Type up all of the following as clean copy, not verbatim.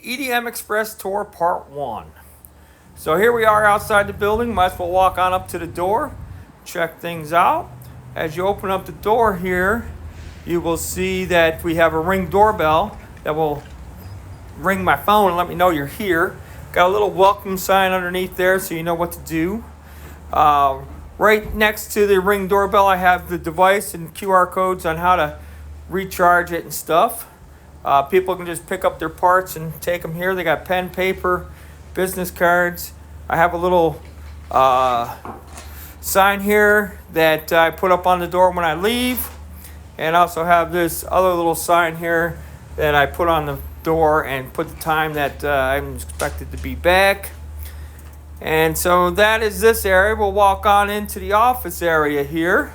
EDM Express Tour Part 1. So here we are outside the building. Might as well walk on up to the door, check things out. As you open up the door here, you will see that we have a Ring doorbell that will ring my phone and let me know you're here. Got a little welcome sign underneath there so you know what to do. Right next to the Ring doorbell, I have the device and QR codes on how to recharge it and stuff. People can just pick up their parts and take them here. They got pen, paper, business cards. I have a little sign here that I put up on the door when I leave. And I also have this other little sign here that I put on the door and put the time that I'm expected to be back. And so that is this area. We'll walk on into the office area here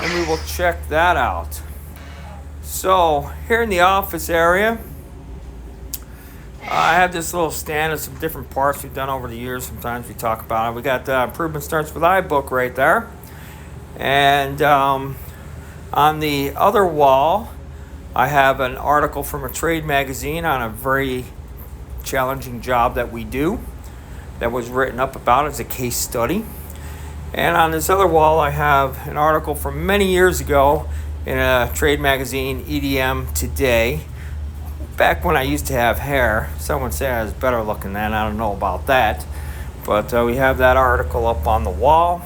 and we will check that out. So here in the office area, I have this little stand of some different parts we've done over the years. Sometimes we talk about it. We got Improvement Starts with I book right there. And on the other wall, I have an article from a trade magazine on a very challenging job that we do that was written up about as a case study. And on this other wall, I have an article from many years ago in a trade magazine, EDM Today. Back when I used to have hair. Someone said I was better looking then. I don't know about that. But we have that article up on the wall.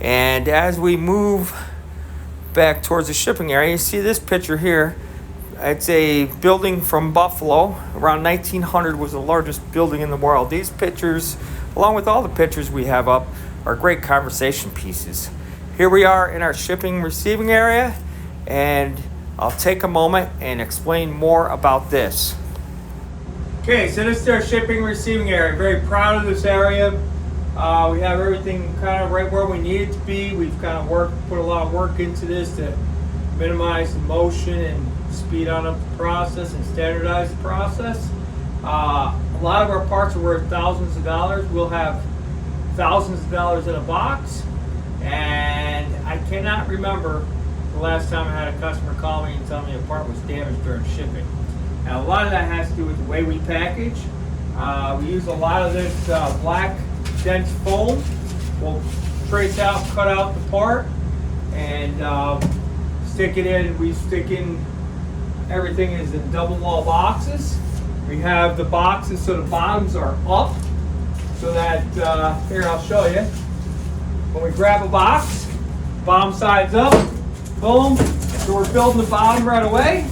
And as we move back towards the shipping area, you see this picture here. It's a building from Buffalo. Around 1900 was the largest building in the world. These pictures, along with all the pictures we have up, are great conversation pieces. Here we are in our shipping receiving area, and I'll take a moment and explain more about this. Okay, so this is our shipping receiving area. Very proud of this area. We have everything kind of right where we need it to be. We've kind of put a lot of work into this to minimize the motion and speed on up the process and standardize the process. A lot of our parts are worth thousands of dollars. We'll have thousands of dollars in a box. And I cannot remember the last time I had a customer call me and tell me a part was damaged during shipping. Now, a lot of that has to do with the way we package. We use a lot of this black dense foam. We'll trace out, cut out the part, and stick it in. We stick in everything is in double wall boxes. We have the boxes so the bottoms are up, so that here I'll show you. When we grab a box, bottom side's up, boom, so we're building the bottom right away.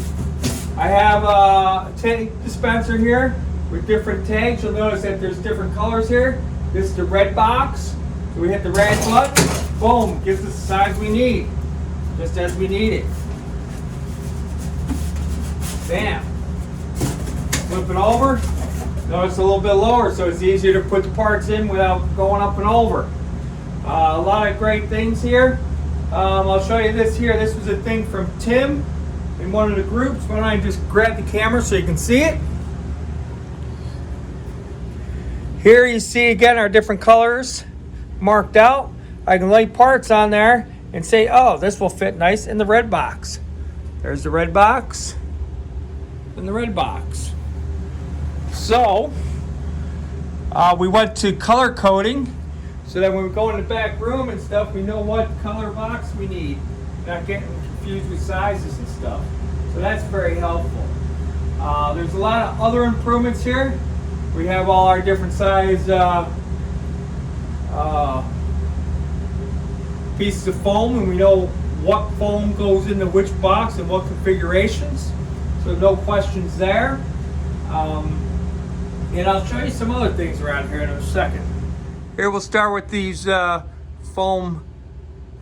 I have a tank dispenser here with different tags. You'll notice that there's different colors here. This is the red box. So we hit the red button, boom, gives us the size we need, just as we need it. Bam. Flip it over. Notice a little bit lower, so it's easier to put the parts in without going up and over. A lot of great things here. I'll show you this here. This was a thing from Tim in one of the groups. Why don't I just grab the camera so you can see it? Here you see again our different colors marked out. I can lay parts on there and say, oh, this will fit nice in the red box. There's the red box and the red box. So we went to color coding so that when we go in the back room and stuff, we know what color box we need. Not getting confused with sizes and stuff. So that's very helpful. There's a lot of other improvements here. We have all our different size pieces of foam, and we know what foam goes into which box and what configurations. So no questions there. And I'll show you some other things around here in a second. Here we'll start with these foam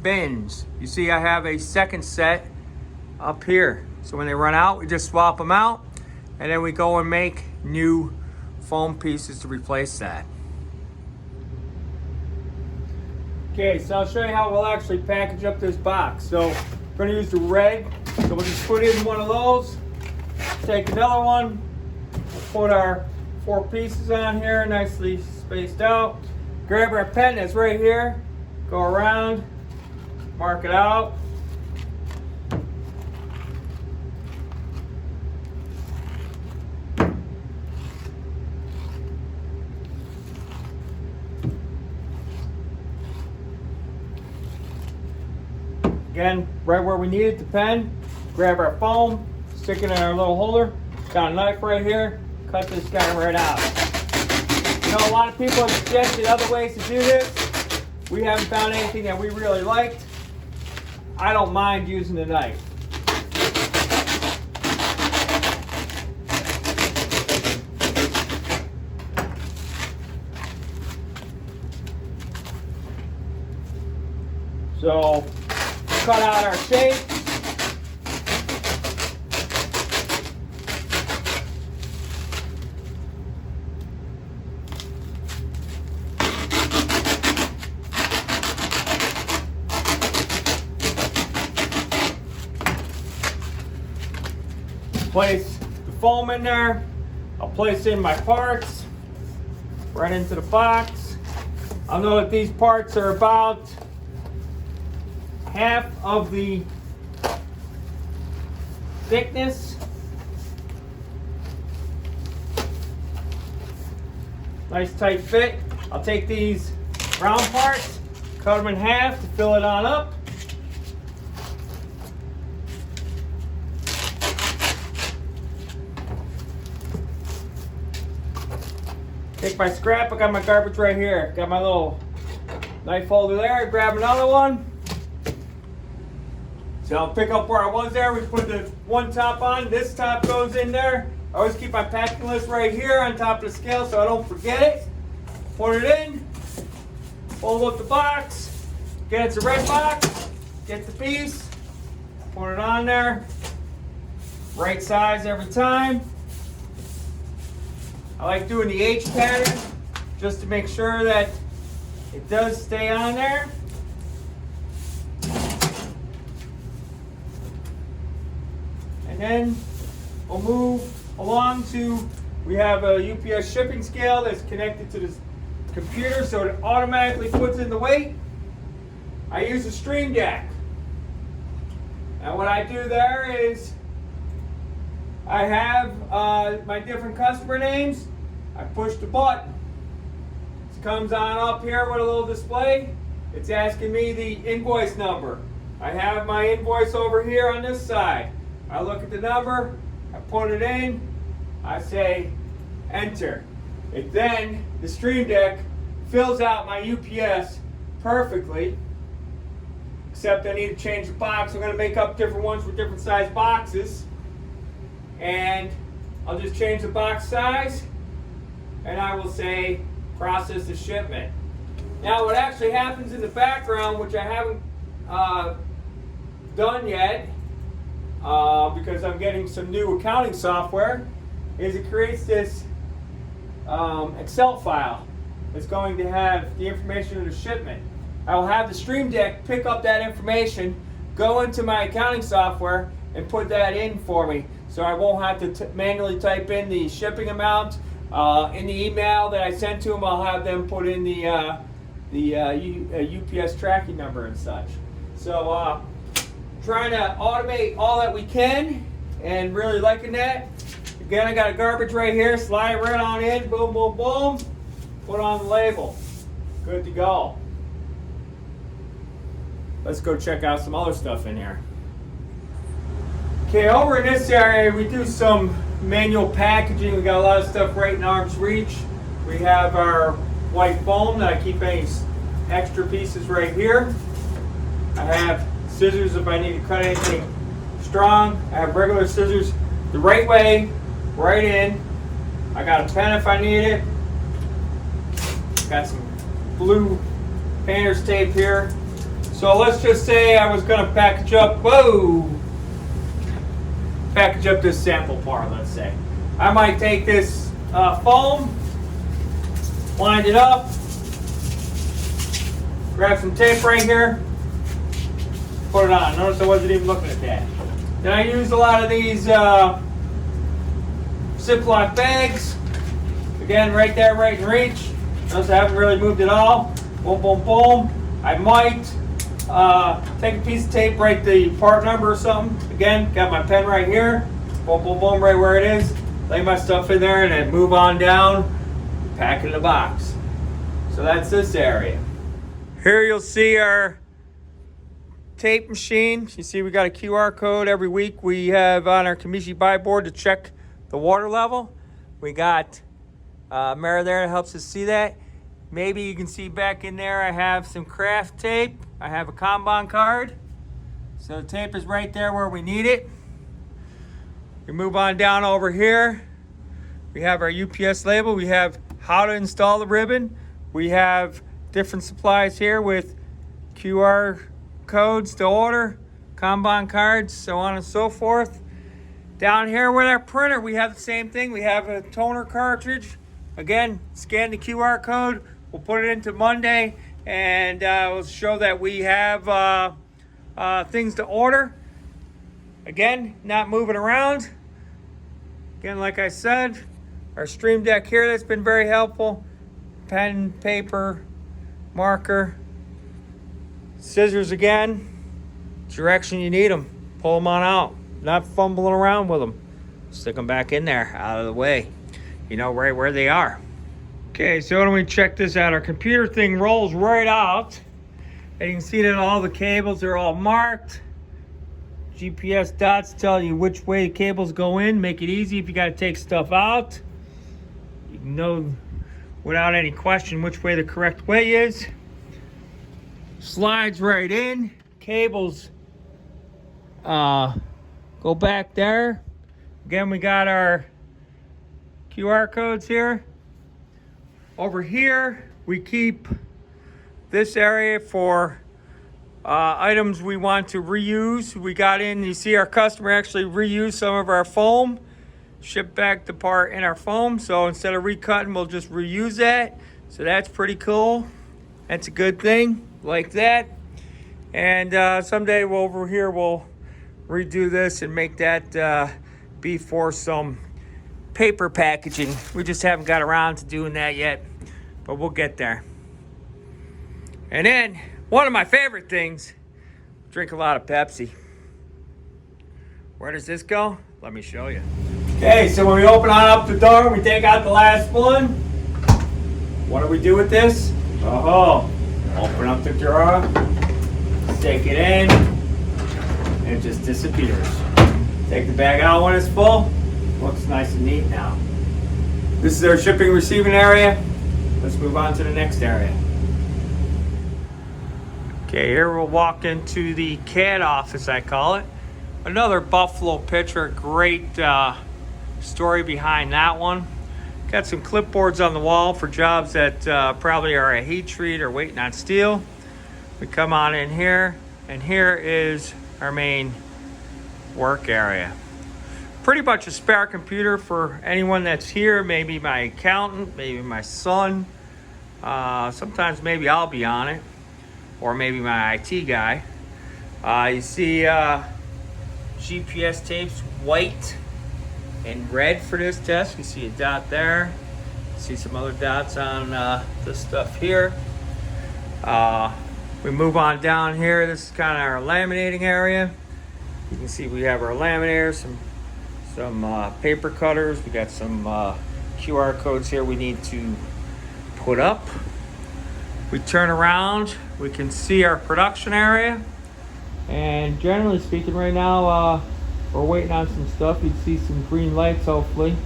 bins. You see I have a second set up here. So when they run out, we just swap them out, and then we go and make new foam pieces to replace that. Okay, so I'll show you how we'll actually package up this box. So we're going to use the red. So we'll just put in one of those, take another one, put our 4 pieces on here, nicely spaced out. Grab our pen that's right here, go around, mark it out. Again, right where we need it, the pen. Grab our foam, stick it in our little holder. Got a knife right here, cut this guy right out. You know, a lot of people have suggested other ways to do this. We haven't found anything that we really liked. I don't mind using the knife. So, cut out our shape. Place the foam in there. I'll place in my parts right into the box. I'll know that these parts are about half of the thickness. Nice tight fit. I'll take these round parts, cut them in half to fill it on up. Take my scrap, I got my garbage right here. Got my little knife holder there, grab another one. So I'll pick up where I was there. We put the one top on, this top goes in there. I always keep my packing list right here on top of the scale so I don't forget it. Put it in, fold up the box, get it's a red box, get the piece, put it on there. Right size every time. I like doing the H pattern just to make sure that it does stay on there. And then we'll move along to, we have a UPS shipping scale that's connected to this computer so it automatically puts in the weight. I use a Stream Deck. And what I do there is I have my different customer names. I push the button. It comes on up here with a little display. It's asking me the invoice number. I have my invoice over here on this side. I look at the number, I put it in, I say enter. It then, the Stream Deck fills out my UPS perfectly, except I need to change the box. I'm going to make up different ones with different size boxes. And I'll just change the box size and I will say process the shipment. Now what actually happens in the background, which I haven't done yet because I'm getting some new accounting software, is it creates this Excel file that's going to have the information of the shipment. I will have the Stream Deck pick up that information, go into my accounting software and put that in for me. So I won't have to manually type in the shipping amount. In the email that I sent to them, I'll have them put in the UPS tracking number and such. So trying to automate all that we can and really liking that. Again, I got a garbage right here, slide it right on in, boom, boom, boom, put on the label. Good to go. Let's go check out some other stuff in here. Okay, over in this area, we do some manual packaging. We got a lot of stuff right in arm's reach. We have our white foam that I keep any extra pieces right here. I have scissors if I need to cut anything strong. I have regular scissors the right way, right in. I got a pen if I need it. Got some blue painter's tape here. So let's just say I was going to package up, package up this sample part, let's say. I might take this foam, wind it up, grab some tape right here, put it on. Notice I wasn't even looking at that. Then I used a lot of these Ziploc bags. Again, right there, right in reach. Notice I haven't really moved at all. Boom, boom, boom. I might take a piece of tape, write the part number or something. Again, got my pen right here. Boom, boom, boom, right where it is. Lay my stuff in there and then move on down. Pack it in the box. So that's this area. Here you'll see our tape machine. You see we got a QR code every week we have on our Kamishi buy board to check the water level. We got a mirror there that helps us see that. Maybe you can see back in there I have some craft tape. I have a Kanban card. So the tape is right there where we need it. We move on down over here. We have our UPS label. We have how to install the ribbon. We have different supplies here with QR codes to order, Kanban cards, so on and so forth. Down here with our printer, we have the same thing. We have a toner cartridge. Again, scan the QR code. We'll put it into Monday, and we'll show that we have things to order. Again, not moving around. Again, like I said, our Stream Deck here, that's been very helpful. Pen, paper, marker, scissors again. Direction you need them. Pull them on out. Not fumbling around with them. Stick them back in there, out of the way. You know right where they are. Okay, so when we check this out, our computer thing rolls right out. And you can see that all the cables are all marked. GPS dots tell you which way the cables go in. Make it easy if you got to take stuff out. You can know without any question which way the correct way is. Slides right in. Cables go back there. Again, we got our QR codes here. Over here, we keep this area for items we want to reuse. We got in, you see our customer actually reused some of our foam, shipped back the part in our foam. So instead of recutting, we'll just reuse that. So that's pretty cool. That's a good thing, like that. And someday over here, we'll redo this and make that be for some paper packaging. We just haven't got around to doing that yet, but we'll get there. And then one of my favorite things, drink a lot of Pepsi. Where does this go? Let me show you. Okay, so when we open on up the door, we take out the last one. What do we do with this? Oh, open up the drawer, stick it in, and it just disappears. Take the bag out when it's full. Looks nice and neat now. This is our shipping receiving area. Let's move on to the next area. Okay, here we'll walk into the Cad Office, I call it. Another Buffalo picture, great story behind that one. Got some clipboards on the wall for jobs that probably are a heat treat or waiting on steel. We come on in here, and here is our main work area. Pretty much a spare computer for anyone that's here, maybe my accountant, maybe my son. Sometimes maybe I'll be on it, or maybe my IT guy. You see GPS tapes, white and red for this desk. You see a dot there. You see some other dots on this stuff here. We move on down here. This is kind of our laminating area. You can see we have our laminators, some paper cutters. We got some QR codes here we need to put up. We turn around, we can see our production area. And generally speaking, right now, we're waiting on some stuff. You'd see some green lights, hopefully.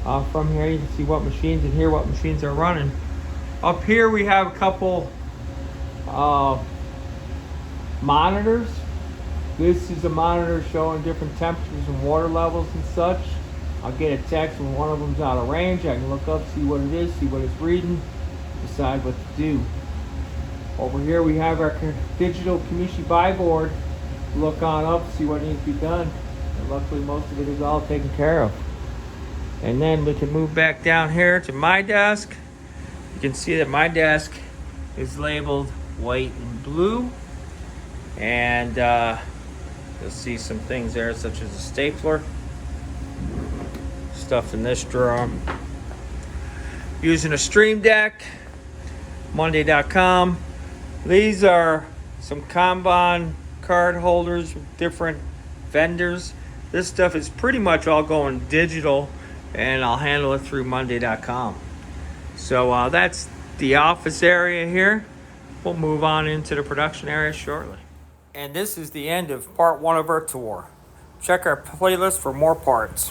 From here, you can see what machines and hear what machines are running. Up here, we have a couple monitors. This is a monitor showing different temperatures and water levels and such. I'll get a text when one of them's out of range. I can look up, see what it is, see what it's reading, decide what to do. Over here we have our digital Kamishi buy board. Look on up, see what needs to be done. And luckily most of it is all taken care of. And then we can move back down here to my desk. You can see that my desk is labeled white and blue. And you'll see some things there such as a stapler. Stuff in this drawer. Using a Stream Deck, Monday.com. These are some Kanban card holders with different vendors. This stuff is pretty much all going digital, and I'll handle it through Monday.com. So that's the office area here. We'll move on into the production area shortly. And this is the end of part 1 of our tour. Check our playlist for more parts.